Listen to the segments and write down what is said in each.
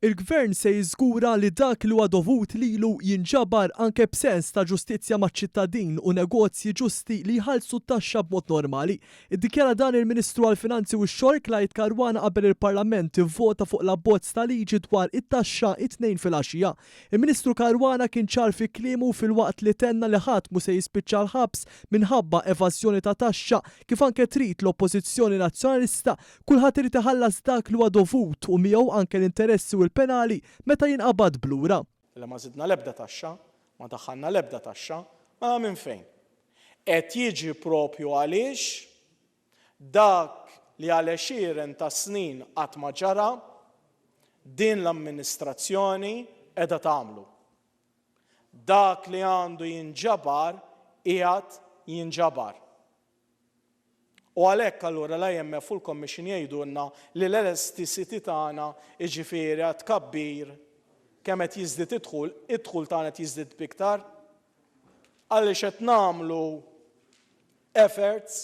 Il-Gvern se jiżgura li dak li huwa dovut lilu jinġabar anke b'sens ta' ġustizzja maċ-ċittadin u negozji ġusti li jħallsu t-taxxa b'mod normali. Iddikjara dan il-Ministru għall-Finanzi u x-Xogħol Clyde Caruana qabel il-Parlament ivvota fuq l-abbozz ta' liġi dwar it-taxxa it-tnejn filgħaxija. Il-Ministru Caruana kien ċar fi kliemu fil-waqt li tenna li ħadd mhu se jispiċċa l-ħabs minħabba evażjoni ta' taxxa kif anke trid l-Oppożizzjoni Nazzjonalista kulħadd irid iħallas dak li huwa dovut u miegħu anke l-interessi u l-penali meta jinqabad blura. Ma żidna l-ebda taxxa, ma daħħalna l-ebda taxxa, ma minn fejn. Qed jiġi propju għaliex dak li għal għexieren ta' snin qatt ma ġara din l-amministrazzjoni qiegħda tagħmlu. Dak li għandu jinġabar qiegħed jinġabar. U għalhekk allura l-IMF u l-Commission jgħidulna li l-elasticity tagħna jiġifieri għad tkabbir kemm qed jiżdied id-dħul tagħna qed jiżdied biktar għaliex qed nagħmlu efforts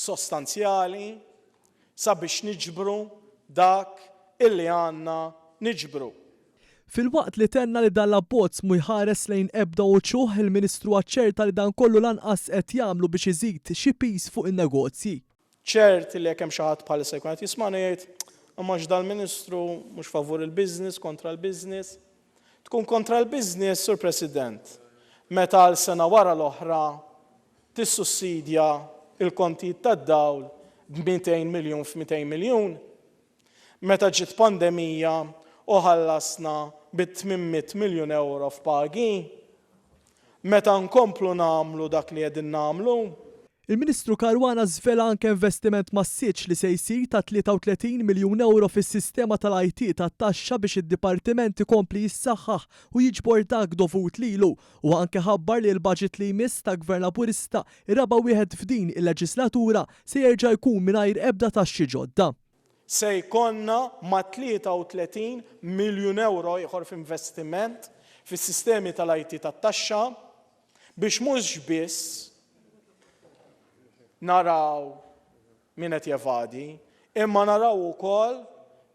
sostanzjali sabiex niġbru dak illi għandna niġbru. Fil-waqt li tenna li dan l-abbozz mu jħares lejn ebda uċuħ, il-Ministru aċċerta li dan kollu lanqas qed jagħmlu biex iżid xi pis fuq in-negozji. ċert li jekk hemm xi ħadd bħalissa jkun qed jisma'na jgħid imma dal-Ministru mhux favur il-business kontra l-business. Tkun kontra l-business, Sur President, meta għal sena wara l-oħra tissussidja il-kontijiet tad-dawl b'200 miljun f'200 miljun. Meta ġiet pandemija u ħallasna b'800 miljun euro f'pagi, meta nkomplu nagħmlu dak li qegħdin nagħmlu. Il-Ministru Caruana żvela anke investiment massiġġ li se jsir ta' 33 miljun euro fis-sistema tal-IT tat-taxxa biex id-Dipartiment ikompli jissaħħaħ u jiġbor dak dovut lilu u anke ħabbar li l-budget li jmiss ta' Gvern Laburista ir-raba' wieħed f'din il-leġislatura se jerġa' jkun mingħajr ebda taxxi ġodda. Se jkollna ma' 33 miljun euro ieħor f'investiment fis-sistemi tal-IT tat-taxxa biex mhux biss naraw min qed jevadi, imma naraw ukoll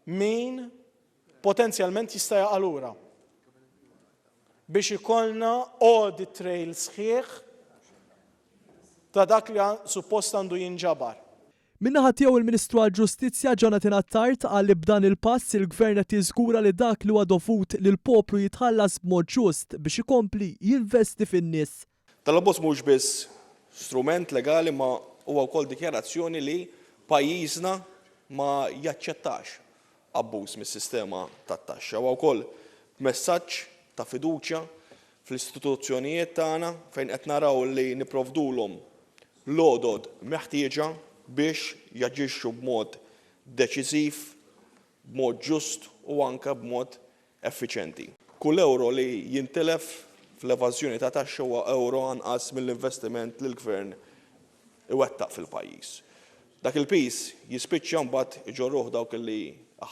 min potenzjalment jista' jaqa' lura. Biex ikollna audit trail sħiħ ta' dak li suppost għandu jinġabar. Min-naħa tiegħu il-Ministru għall-Ġustizzja Jonathan Attard qal li b'dan il-pass il-Gvern qed jiżgura li dak li huwa dovut lill-poplu jitħallas b'mod ġust biex ikompli jinvesti fin-nies. Tal-abbozz mhux biss strument legali ma huwa wkoll dikjarazzjoni li pajjiżna ma jaċċettax abbuż mis-sistema tat-taxxa. Huwa wkoll messaġġ ta' fiduċja fl-istituzzjonijiet tagħna fejn qed naraw li nipprovdulhom l-għodod meħtieġa biex jaġixxu b'mod deċiżiv, b'mod ġust u anke b'mod effiċjenti. Kull euro li jintelef fl-evażjoni ta' taxxa huwa euro anqas mill-investiment li l-Gvern iwettaq fil-pajjiż. Dak il-pis jispiċċja mbagħad iġorruh dawk li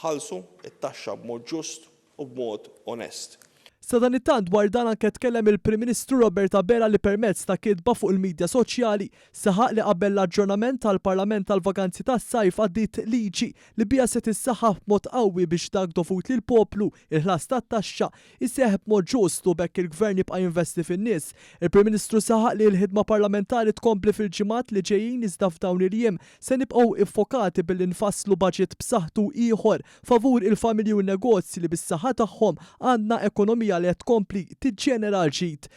ħallsu it-taxxa b'mod ġust u b'mod onest. Sa dan it-tant dwar dan anke tkellem il-Prim Ministru Robert Abela li permezz ta' kitba fuq il-midja soċjali saħaq li qabel l-aġġornament tal-Parlament tal-Vakanzi tas-sajf għaddiet liġi li biha se tissaħħaħ b'mod qawwi biex dak dovut lil poplu il-ħlas tat-taxxa iseħħ b'mod ġust u bekk il-Gvern jibqa' jinvesti fin-nies. Il-Prim Ministru saħaq li l-ħidma parlamentari tkompli fil-ġimgħat li ġejjin iżda f'dawn il-jiem se nibqgħu iffokati billi nfasslu baġit b'saħħtu ieħor favur il-familji u n-negozji li bis-saħħa tagħhom għandna ekonomija li qed tkompli tiġġenera l-ġid.